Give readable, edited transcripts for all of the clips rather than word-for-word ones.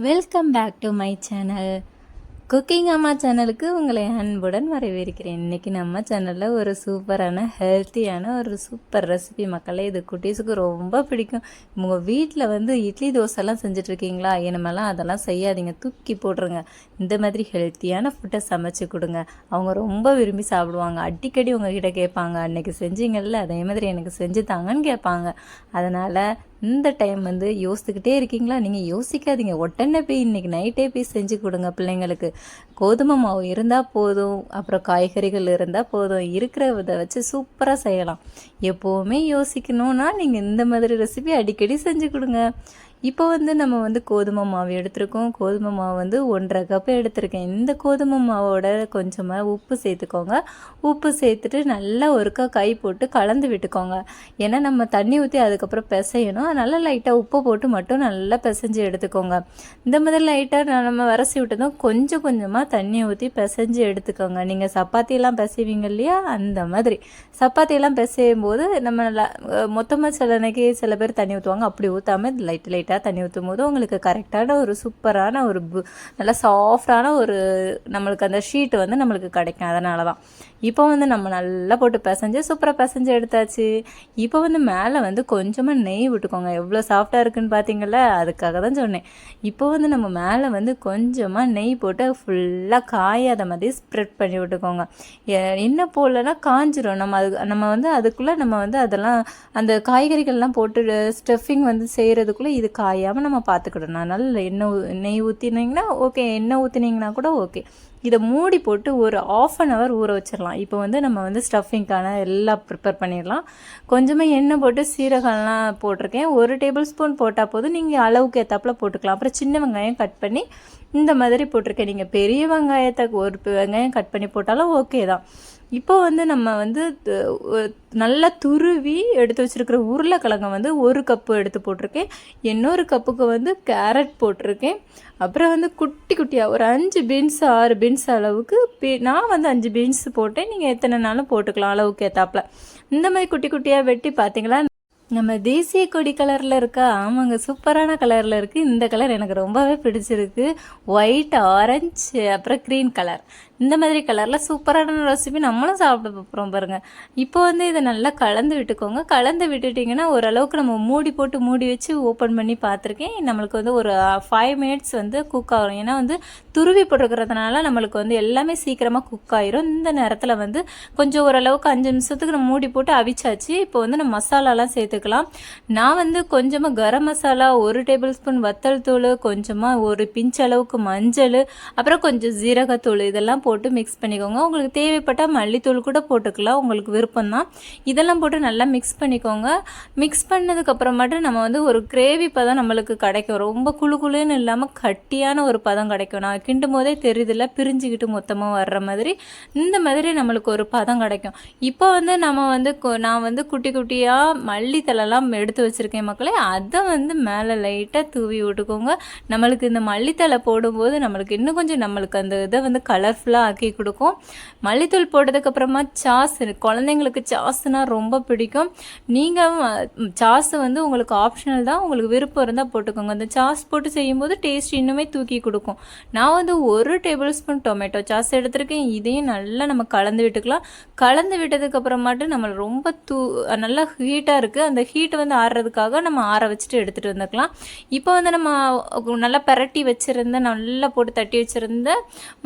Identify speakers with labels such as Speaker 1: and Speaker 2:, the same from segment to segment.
Speaker 1: Welcome back to my channel. Cooking அம்மா சேனலுக்கு உங்களை அன்புடன் வரவேற்கிறேன். இன்றைக்கி நம்ம சேனலில் ஒரு சூப்பரான ஹெல்த்தியான ஒரு சூப்பர் ரெசிபி மக்களே. இது குட்டீஸுக்கு ரொம்ப பிடிக்கும். உங்கள் வீட்டில் வந்து இட்லி தோசைலாம் செஞ்சிட்ருக்கீங்களா? இனிமேலாம் அதெல்லாம் செய்யாதீங்க, தூக்கி போட்டுருங்க. இந்த மாதிரி ஹெல்த்தியான ஃபுட்டை சமைச்சு கொடுங்க. அவங்க ரொம்ப விரும்பி சாப்பிடுவாங்க. அடிக்கடி உங்ககிட்ட கேட்பாங்க, அன்றைக்கி செஞ்சீங்கல்ல அதே மாதிரி எனக்கு செஞ்சு தாங்கன்னு கேட்பாங்க. அதனால் இந்த டைம் வந்து யோசிச்சுக்கிட்டே இருக்கீங்களா? நீங்கள் யோசிக்காதீங்க, உடனே போய் இன்றைக்கி நைட்டே போய் செஞ்சு கொடுங்க பிள்ளைங்களுக்கு. கோதுமை மாவு இருந்தால் போதும், அப்புறம் காய்கறிகள் இருந்தால் போதும், இருக்கிறத வச்சு சூப்பராக செய்யலாம். எப்போவுமே யோசிக்கணுன்னா நீங்கள் இந்த மாதிரி ரெசிபி அடிக்கடி செஞ்சு கொடுங்க. இப்போ வந்து நம்ம வந்து கோதுமை மாவு எடுத்துருக்கோம். கோதுமை மாவு வந்து 1.5 கப்பு எடுத்திருக்கேன். இந்த கோதுமை மாவோட கொஞ்சமாக உப்பு சேர்த்துக்கோங்க. உப்பு சேர்த்துட்டு நல்லா ஒருக்கா கை போட்டு கலந்து விட்டுக்கோங்க. ஏன்னா நம்ம தண்ணி ஊற்றி அதுக்கப்புறம் பிசையணும். அதனால் லைட்டாக உப்பு போட்டு மட்டும் நல்லா பிசைஞ்சு எடுத்துக்கோங்க. இந்த மாதிரி லைட்டாக நம்ம வரசி விட்டதும் கொஞ்சம் கொஞ்சமாக தண்ணி ஊற்றி பிசைஞ்சு எடுத்துக்கோங்க. நீங்கள் சப்பாத்தியெல்லாம் பிசைவீங்க இல்லையா, அந்த மாதிரி சப்பாத்தியெல்லாம் பிசையும் போது நம்ம மொத்தமாக சில அன்னைக்கு சில பேர் தண்ணி ஊற்றுவாங்க. அப்படி ஊற்றாமல் லைட்டாக தண்ணி ஊற்றும் போது உங்களுக்கு கரெக்டான ஒரு சூப்பரான ஒரு நல்லா சாஃப்டான ஒரு நம்மளுக்கு அந்த ஷீட் வந்து நம்மளுக்கு கிடைக்கும். அதனால தான் இப்போ வந்து நம்ம நல்லா போட்டு பிசைஞ்சு சூப்பராக பிசைஞ்சு எடுத்தாச்சு. இப்போ வந்து மேலே வந்து கொஞ்சமாக நெய் விட்டுக்கோங்க. எவ்வளோ சாஃப்டாக இருக்குன்னு பார்த்தீங்களா, அதுக்காக தான் சொன்னேன். இப்போ வந்து நம்ம மேலே வந்து கொஞ்சமாக நெய் போட்டு ஃபுல்லாக காயாத மாதிரி ஸ்ப்ரெட் பண்ணி விட்டுக்கோங்க. என்ன போடலன்னா காஞ்சிரும். நம்ம வந்து அதுக்குள்ளே நம்ம வந்து அதெல்லாம் அந்த காய்கறிகள்லாம் போட்டு ஸ்டஃபிங் வந்து செய்கிறதுக்குள்ளே இது காயாமல் நம்ம பார்த்துக்கிடணும். அதனால் நெய் ஊற்றினீங்கன்னா ஓகே, எண்ணெய் ஊற்றினீங்கன்னா கூட ஓகே. இதை மூடி போட்டு ஒரு 1/2 hour ஊற வச்சிடலாம். இப்போ வந்து நம்ம வந்து ஸ்டஃபிங்க்கான எல்லாம் ப்ரிப்பேர் பண்ணிடலாம். கொஞ்சமாக எண்ணெய் போட்டு சீரகம்லாம் போட்டிருக்கேன். 1 டேபிள் ஸ்பூன் போட்டால் போதும். நீங்கள் அளவுக்கு ஏற்றாப்புல போட்டுக்கலாம். அப்புறம் சின்ன வெங்காயம் கட் பண்ணி இந்த மாதிரி போட்டிருக்கேன். நீங்கள் பெரிய வெங்காயத்தை ஒரு வெங்காயம் கட் பண்ணி போட்டாலும் ஓகே தான். இப்போ வந்து நம்ம வந்து நல்லா துருவி எடுத்து வச்சுருக்கிற உருளைக்கிழங்கை வந்து 1 கப்பு எடுத்து போட்டிருக்கேன். இன்னொரு கப்புக்கு வந்து கேரட் போட்டிருக்கேன். அப்புறம் வந்து குட்டி குட்டியாக ஒரு 5 பீன்ஸ் 6 பீன்ஸ் அளவுக்கு நான் வந்து 5 பீன்ஸ் போட்டேன். நீங்கள் எத்தனை நாளும் போட்டுக்கலாம் அளவுக்கு ஏற்றாப்புல. இந்த மாதிரி குட்டி குட்டியாக வெட்டி பார்த்தீங்களா, நம்ம தேசிய கொடி கலரில் இருக்கா? ஆமாங்க, சூப்பரான கலரில் இருக்குது. இந்த கலர் எனக்கு ரொம்பவே பிடிச்சிருக்கு. ஒயிட், ஆரஞ்சு, அப்புறம் க்ரீன் கலர். இந்த மாதிரி கலரில் சூப்பரான ரெசிபி நம்மளும் சாப்பிட போகிறோம் பாருங்கள். இப்போ வந்து இதை நல்லா கலந்து விட்டுக்கோங்க. கலந்து விட்டுட்டிங்கன்னா ஓரளவுக்கு நம்ம மூடி போட்டு மூடி வச்சு ஓப்பன் பண்ணி பார்த்துருக்கேன். நம்மளுக்கு வந்து ஒரு 5 minutes வந்து குக் ஆகும். ஏன்னா வந்து துருவி போட்டுக்கிறதுனால நம்மளுக்கு வந்து எல்லாமே சீக்கிரமாக குக் ஆயிரும். இந்த நேரத்தில் வந்து கொஞ்சம் ஓரளவுக்கு 5 நிமிஷத்துக்கு நம்ம மூடி போட்டு அவிச்சாச்சு. இப்போ வந்து நம்ம மசாலாலாம் சேர்த்துக்கலாம். நான் வந்து கொஞ்சமாக கரம் மசாலா, 1 டேபிள் ஸ்பூன் வத்தல் தூள், கொஞ்சமாக ஒரு பிஞ்ச் அளவுக்கு மஞ்சள், அப்புறம் கொஞ்சம் ஜீரகத்தூள் இதெல்லாம் போட்டு மிக்ஸ் பண்ணிக்கோங்க. உங்களுக்கு தேவைப்பட்டால் மல்லித்தூள் கூட போட்டுக்கலாம், உங்களுக்கு விருப்பம் தான். இதெல்லாம் போட்டு நல்லா மிக்ஸ் பண்ணிக்கோங்க. மிக்ஸ் பண்ணதுக்கப்புறமாட்டு நம்ம வந்து ஒரு கிரேவி பதம் நம்மளுக்கு கிடைக்கும். ரொம்ப குழுன்னு இல்லாமல் கட்டியான ஒரு பதம் கிடைக்கும். நான் கிண்டும் போதே தெரியுதில்ல, பிரிஞ்சுக்கிட்டு மொத்தமாக வர்ற மாதிரி இந்த மாதிரி நம்மளுக்கு ஒரு பதம் கிடைக்கும். இப்போ வந்து நம்ம வந்து நான் வந்து குட்டி குட்டியாக மல்லித்தலைலாம் எடுத்து வச்சுருக்கேன் மக்களே. அதை வந்து மேலே லைட்டாக தூவி விட்டுக்கோங்க. நம்மளுக்கு இந்த மல்லித்தலை போடும்போது நம்மளுக்கு இன்னும் கொஞ்சம் நம்மளுக்கு அந்த இதை வந்து கலர்ஃபுல்லாக ஆக்கி கொடுக்கும். மல்லித்தூள் போட்டதுக்கப்புறமா சாஸ், குழந்தைங்களுக்கு சாஸ்னால் ரொம்ப பிடிக்கும். நீங்கள் சாஸ் வந்து உங்களுக்கு ஆப்ஷனல் தான், உங்களுக்கு விருப்பம் இருந்தால் போட்டுக்கோங்க. அந்த சாஸ் போட்டு செய்யும்போது டேஸ்ட் இன்னுமே தூக்கி கொடுக்கும். நான் வந்து 1 டேபிள் ஸ்பூன் டொமேட்டோ சாஸ் எடுத்திருக்கேன். இதையும் நல்லா நம்ம கலந்து விட்டுக்கலாம். கலந்து விட்டதுக்கப்புறமாட்டு நம்ம ரொம்ப நல்லா ஹீட்டாக இருக்குது. அந்த ஹீட்டை வந்து ஆறுறதுக்காக நம்ம ஆற வச்சுட்டு எடுத்துகிட்டு வந்துக்கலாம். இப்போ வந்து நம்ம நல்லா பரட்டி வச்சுருந்த நல்லா போட்டு தட்டி வச்சுருந்த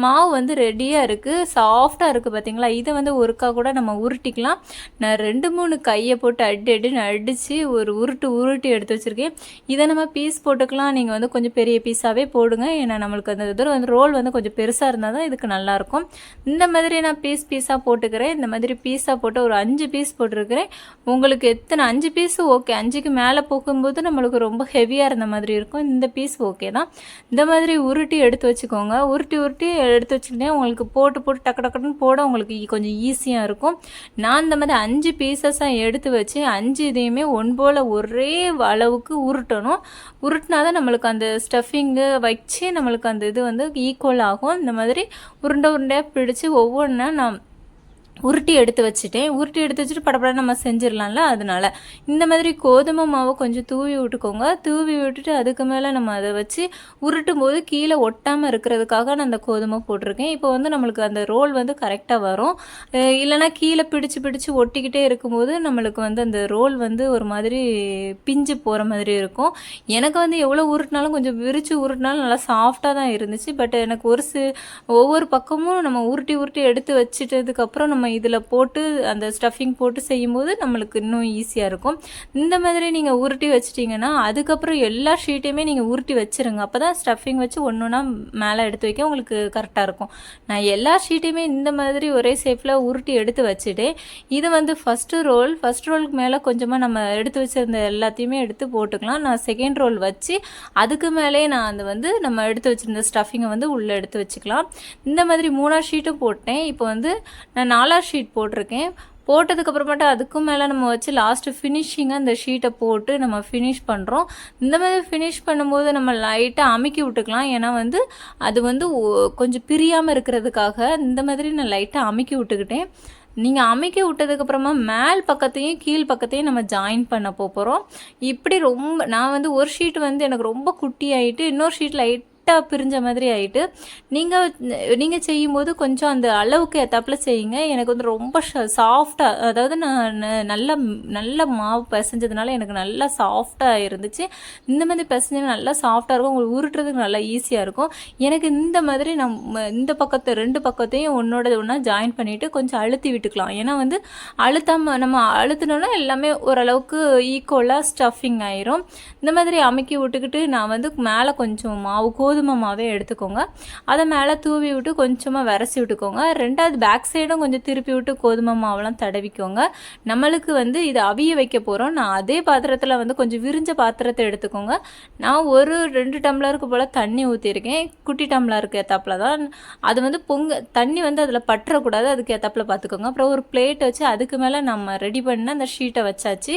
Speaker 1: மாவு வந்து ரெடியாக இருக்குது, சாஃப்டாக இருக்குது பார்த்தீங்களா. இதை வந்து ஒருக்கா கூட நம்ம உருட்டிக்கலாம். நான் 2-3 கையை போட்டு அடின்னு அடித்து ஒரு உருட்டி எடுத்து வச்சுருக்கேன். இதை நம்ம பீஸ் போட்டுக்கலாம். நீங்கள் வந்து கொஞ்சம் பெரிய பீஸாகவே போடுங்க. ஏன்னா நம்மளுக்கு அந்த இது வந்து ரோல் வந்து கொஞ்சம் பெருசாக இருந்தால் தான் இதுக்கு நல்லாயிருக்கும். இந்த மாதிரி நான் பீஸாக போட்டுக்கிறேன். இந்த மாதிரி பீஸாக போட்டு ஒரு 5 பீஸ் போட்டிருக்கிறேன். உங்களுக்கு எத்தனை 5 பீஸு ஓகே. 5க்கு மேலே போகும்போது நம்மளுக்கு ரொம்ப ஹெவியாக இருந்த மாதிரி இருக்கும். இந்த பீஸ் ஓகே தான். இந்த மாதிரி உருட்டி எடுத்து வச்சுக்கோங்க. உருட்டி எடுத்து வச்சுக்கிட்டே உங்களுக்கு போட்டு டக்கு டக்குன்னு போட உங்களுக்கு கொஞ்சம் ஈஸியாக இருக்கும். நான் இந்த மாதிரி 5 பீசஸாக எடுத்து வச்சு 5 இதையுமே போல் ஒரே அளவுக்கு உருட்டணும். உருட்டினா தான் நம்மளுக்கு அந்த ஸ்டஃபிங்கு வச்சு நம்மளுக்கு அந்த இது வந்து ஈக்குவல் ஆகும். இந்த மாதிரி உருண்டையாக பிடிச்சி ஒவ்வொன்றா நான் உருட்டி எடுத்து வச்சுட்டு படப்பட நம்ம செஞ்சிடலாம்ல. அதனால இந்த மாதிரி கோதுமை மாவை கொஞ்சம் தூவி விட்டுக்கோங்க. தூவி விட்டுட்டு அதுக்கு மேலே நம்ம அதை வச்சு உருட்டும் போது கீழே ஒட்டாமல் இருக்கிறதுக்காக நான் அந்த கோதுமை போட்டிருக்கேன். இப்போ வந்து நம்மளுக்கு அந்த ரோல் வந்து கரெக்டாக வரும். இல்லைனா கீழே பிடிச்சு ஒட்டிக்கிட்டே இருக்கும்போது நம்மளுக்கு வந்து அந்த ரோல் வந்து ஒரு மாதிரி பிஞ்சு போகிற மாதிரி இருக்கும். எனக்கு வந்து எவ்வளோ உருட்டினாலும் கொஞ்சம் விரித்து உருட்டினாலும் நல்லா சாஃப்டாக தான் இருந்துச்சு. பட் எனக்கு ஒவ்வொரு பக்கமும் நம்ம உருட்டி எடுத்து வச்சுட்டதுக்கப்புறம் நம்ம இதில் போட்டு அந்த ஸ்டஃபிங் போட்டு செய்யும்போது நம்மளுக்கு இன்னும் ஈஸியாக இருக்கும். இந்த மாதிரி நீங்கள் உருட்டி வச்சிட்டிங்கன்னா அதுக்கப்புறம் எல்லா ஷீட்டையுமே நீங்கள் உருட்டி வச்சுருங்க. அப்போ தான் ஸ்டஃபிங் வச்சு ஒன்றுனா மேலே எடுத்து வைக்க உங்களுக்கு கரெக்டாக இருக்கும். நான் எல்லா ஷீட்டையுமே இந்த மாதிரி ஒரே ஷேப்பில் உருட்டி எடுத்து வச்சுட்டு இது வந்து ஃபஸ்ட்டு ரோலுக்கு மேலே கொஞ்சமாக நம்ம எடுத்து வச்சிருந்த எல்லாத்தையுமே எடுத்து போட்டுக்கலாம். நான் செகண்ட் ரோல் வச்சு அதுக்கு மேலே நான் அந்த வந்து நம்ம எடுத்து வச்சுருந்த ஸ்டஃபிங்கை வந்து உள்ளே எடுத்து வச்சுக்கலாம். இந்த மாதிரி 3ஆவது ஷீட்டும் போட்டேன். இப்போ வந்து நான் 4ஆவது ஷீட் போட்டிருக்கேன். போட்டதுக்கப்புறமேட்டு அதுக்கும் மேலே நம்ம வச்சு லாஸ்ட்டு ஃபினிஷிங்காக அந்த ஷீட்டை போட்டு நம்ம ஃபினிஷ் பண்ணுறோம். இந்த மாதிரி ஃபினிஷ் பண்ணும்போது நம்ம லைட்டாக அமுக்கி விட்டுக்கலாம். ஏன்னா வந்து அது வந்து கொஞ்சம் பிரியாமல் இருக்கிறதுக்காக இந்த மாதிரி நான் லைட்டாக அமுக்கி விட்டுக்கிட்டேன். நீங்கள் அமுக்கி விட்டதுக்கப்புறமா மேல் பக்கத்தையும் கீழ் பக்கத்தையும் நம்ம ஜாயின் பண்ண போகிறோம். இப்படி நான் வந்து ஒரு ஷீட் வந்து எனக்கு ரொம்ப குட்டி ஆகிட்டு இன்னொரு ஷீட் பிரிஞ்ச மாதிரி ஆகிட்டு நீங்கள் செய்யும்போது கொஞ்சம் அந்த அளவுக்கு ஏற்றாப்புல செய்யுங்க. எனக்கு வந்து ரொம்ப சாஃப்டாக, அதாவது நான் நல்ல மாவு பிசைஞ்சதுனால எனக்கு நல்லா சாஃப்டாக இருந்துச்சு. இந்த மாதிரி பிசைஞ்சது நல்லா சாஃப்டாக இருக்கும். உங்களுக்கு உருட்டுறதுக்கு நல்லா ஈஸியாக இருக்கும். எனக்கு இந்த மாதிரி இந்த பக்கத்தை 2 பக்கத்தையும் ஒன்றா ஜாயின் பண்ணிவிட்டு கொஞ்சம் அழுத்தி விட்டுக்கலாம். ஏன்னா வந்து நம்ம அழுத்தினோன்னா எல்லாமே ஓரளவுக்கு ஈக்குவலாக ஸ்டஃபிங் ஆயிரும். இந்த மாதிரி அமுக்கி விட்டுக்கிட்டு நான் வந்து மேலே கொஞ்சம் கோதுமை மாவே எடுத்துக்கோங்க. அதை மேலே தூவி விட்டு கொஞ்சமாக விரசி விட்டுக்கோங்க. 2வது பேக் சைடும் கொஞ்சம் திருப்பி விட்டு கோதுமை மாவெல்லாம் தடவிக்கோங்க. நம்மளுக்கு வந்து இதை அவிய வைக்க போகிறோம். நான் அதே பாத்திரத்தில் வந்து கொஞ்சம் விரிஞ்ச பாத்திரத்தை எடுத்துக்கோங்க. நான் 2 டம்ளருக்கு போல் தண்ணி ஊற்றிருக்கேன். குட்டி டம்ளருக்கு ஏற்றாப்புல தான். அது வந்து தண்ணி வந்து அதில் பற்றக்கூடாது, அதுக்கு ஏற்றாப்புல பார்த்துக்கோங்க. அப்புறம் ஒரு பிளேட் வச்சு அதுக்கு மேலே நம்ம ரெடி பண்ண அந்த ஷீட்டை வச்சாச்சு.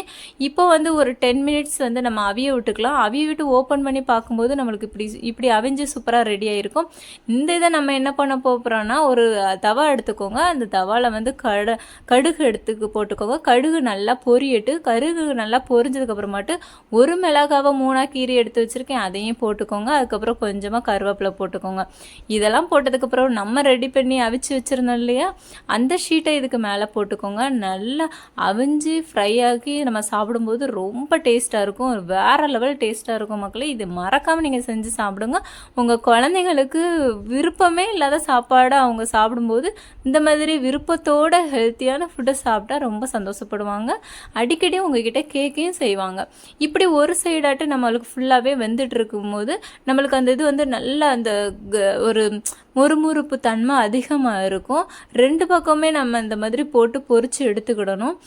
Speaker 1: இப்போ வந்து ஒரு 10 மினிட்ஸ் வந்து நம்ம அவிய விட்டுக்கலாம். அவிய விட்டு ஓப்பன் பண்ணி பார்க்கும்போது நம்மளுக்கு இப்படி அவிஞ்சு சூப்பராக ரெடி ஆகிருக்கும். இந்த இதை நம்ம என்ன பண்ண போகிறோம்னா ஒரு தவா எடுத்துக்கோங்க. அந்த தவாவில் வந்து கடுகு போட்டுக்கோங்க. கடுகு நல்லா பொரியட்டு. கடுகு நல்லா பொரிஞ்சதுக்கப்புறமாட்டு ஒரு மிளகாவை 3ஆக கீரி எடுத்து வச்சுருக்கேன், அதையும் போட்டுக்கோங்க. அதுக்கப்புறம் கொஞ்சமாக கருவேப்பிலை போட்டுக்கோங்க. இதெல்லாம் போட்டதுக்கப்புறம் நம்ம ரெடி பண்ணி அவிச்சு வச்சுருந்தோம் இல்லையா, அந்த ஷீட்டை இதுக்கு மேலே போட்டுக்கோங்க. நல்லா அவிஞ்சு ஃப்ரை ஆகி நம்ம சாப்பிடும்போது ரொம்ப டேஸ்ட்டாக இருக்கும். வேறு லெவல் டேஸ்ட்டாக இருக்கும் மக்களே. இது மறக்காமல் நீங்கள் செஞ்சு சாப்பிடுங்க. உங்கள் குழந்தைங்களுக்கு விருப்பமே இல்லாத சாப்பாடை அவங்க சாப்பிடும்போது இந்த மாதிரி விருப்பத்தோட ஹெல்த்தியான ஃபுட்டை சாப்பிட்டா ரொம்ப சந்தோஷப்படுவாங்க. அடிக்கடி உங்ககிட்ட கேக்கையும் செய்வாங்க. இப்படி ஒரு சைடாட்டு நம்மளுக்கு ஃபுல்லாகவே வெந்துட்டு இருக்கும்போது நம்மளுக்கு அந்த இது வந்து நல்லா அந்த ஒரு முறுமுறுப்பு தன்மை அதிகமாக இருக்கும். 2 பக்கமே நம்ம இந்த மாதிரி போட்டு பொரித்து எடுத்துக்கிடணும்.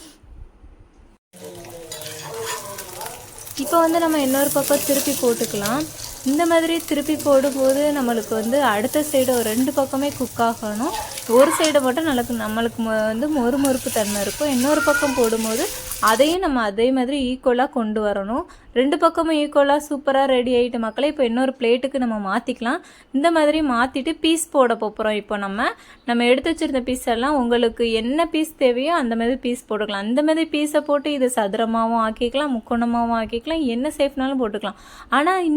Speaker 1: இப்போ வந்து நம்ம இன்னொரு பக்கம் திருப்பி போட்டுக்கலாம். இந்த மாதிரி திருப்பி போடும்போது நம்மளுக்கு வந்து அடுத்த சைடு 2 பக்கமே குக் ஆகணும். ஒரு சைடை மட்டும் நம்மளுக்கு வந்து மொறுமொறுப்பு தன்மை இருக்கும். இன்னொரு பக்கம் போடும்போது அதையும் நம்ம அதே மாதிரி ஈக்குவலாக கொண்டு வரணும். 2 பக்கமும் ஈக்குவலாக சூப்பராக ரெடி ஆகிட்டு மக்களே. இப்போ இன்னொரு பிளேட்டுக்கு நம்ம மாற்றிக்கலாம். இந்த மாதிரி மாற்றிட்டு பீஸ் போட போகிறோம். இப்போ நம்ம எடுத்து வச்சுருந்த பீஸ் எல்லாம் உங்களுக்கு என்ன பீஸ் தேவையோ அந்த மாதிரி பீஸ் போட்டுக்கலாம். இந்த மாதிரி பீஸை போட்டு இது சதுரமாகவும் ஆக்கிக்கலாம், முக்கோணமாகவும் ஆக்கிக்கலாம், என்ன சேஃப்னாலும் போட்டுக்கலாம். ஆனால்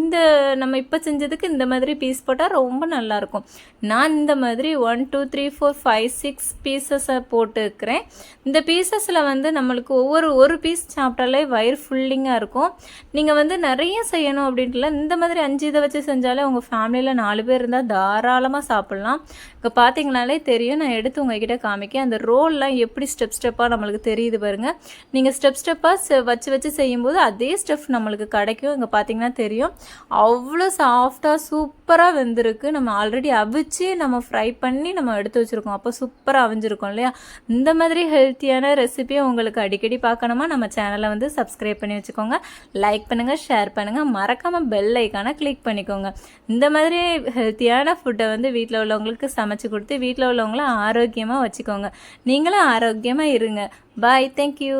Speaker 1: நம்ம இப்போ செஞ்சதுக்கு இந்த மாதிரி பீஸ் போட்டால் ரொம்ப நல்லாயிருக்கும். நான் இந்த மாதிரி 1 2 3 4 5 6 பீசஸை போட்டுக்கிறேன். இந்த பீசஸில் வந்து நம்மளுக்கு ஒரு பீஸ் சாப்பிட்டாலே வயிறு ஃபுல்லிங்காக இருக்கும். நீங்கள் வந்து நிறைய செய்யணும் அப்படின்ட்டுல இந்த மாதிரி 5 இதை வச்சு செஞ்சாலே உங்கள் ஃபேமிலியில் 4 பேர் இருந்தால் தாராளமாக சாப்பிட்லாம். இப்போ பார்த்தீங்கனாலே தெரியும். நான் எடுத்து உங்ககிட்ட காமிக்கேன். அந்த ரோல்லாம் எப்படி ஸ்டெப்பாக நம்மளுக்கு தெரியுது பாருங்கள். நீங்கள் ஸ்டெப்பாக வச்சு செய்யும்போது அதே ஸ்டெப் நம்மளுக்கு கிடைக்கும். இங்கே பார்த்தீங்கன்னா தெரியும். அவ்வளோ சாஃப்டாக சூப்பராக வெந்திருக்கு. நம்ம ஆல்ரெடி அவிச்சு நம்ம ஃப்ரை பண்ணி நம்ம எடுத்து வச்சுருக்கோம். அப்போ சூப்பராக அவிஞ்சிருக்கோம் இல்லையா. இந்த மாதிரி ஹெல்த்தியான ரெசிபியை உங்களுக்கு அடிக்கடி பார்க்கணுமா, நம்ம சேனலை வந்து சப்ஸ்கிரைப் பண்ணி வச்சுக்கோங்க. லைக் பண்ணுங்கள், ஷேர் பண்ணுங்கள், மறக்காமல் பெல் ஐக்கானை கிளிக் பண்ணிக்கோங்க. இந்த மாதிரி ஹெல்த்தியான ஃபுட்டை வந்து வீட்டில் உள்ளவங்களுக்கு சமைச்சு கொடுத்து வீட்டில் உள்ளவங்கள ஆரோக்கியமாக வச்சுக்கோங்க. நீங்களும் ஆரோக்கியமாக இருங்க. பாய், தேங்க்யூ.